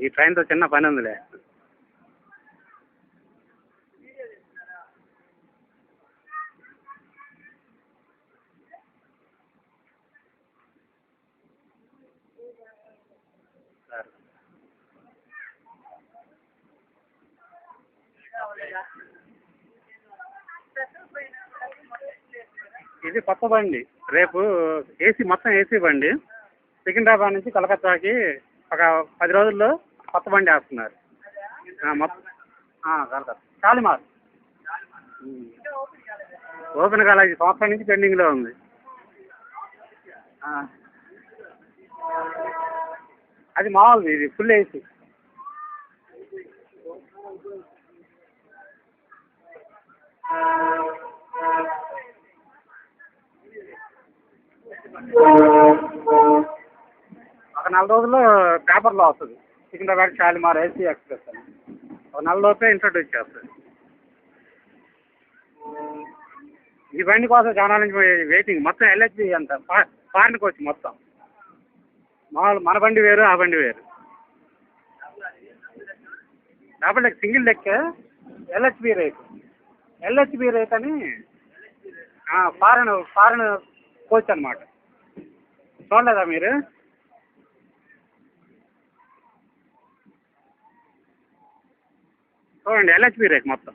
ఈ ట్రైన్తో చిన్న పని ఉందిలే. ఇది కొత్త బండి. రేపు ఏసీ మొత్తం ఏసీ బండి. సికింద్రాబాద్ నుంచి కలకత్తాకి ఒక 10 రోజుల్లో కొత్త బండి వేస్తున్నారు. మొత్తం కలకత్తా షాలిమార్ ఓపెన్ కాలేజీ సంవత్సరం నుంచి పెండింగ్లో ఉంది. అది మామూలుది, ఇది ఫుల్ ఏసీ. ఒక 4 రోజుల్లో పేపర్లో వస్తుంది. సికింద్రాబాద్ షాలిమార్ ఏసీ ఎక్స్ప్రెస్ అని ఒక 4 లోపే ఇంట్రొడ్యూస్ చేస్తుంది. ఈ బండి కోసం చాలా నుంచి వెయిటింగ్. మొత్తం ఎల్హెచ్బి అంత ఫారిన్కి వచ్చి మొత్తం మామూలు మన బండి వేరు, ఆ బండి వేరు. డబుల్ డెక్ సింగిల్ డెక్కే ఎల్హెచ్బి రేట్ అని ఫారెన్ కోచ్ అనమాట. చూడలేదా మీరు? చూడండి, ఎల్హెచ్బి రేక్ మొత్తం.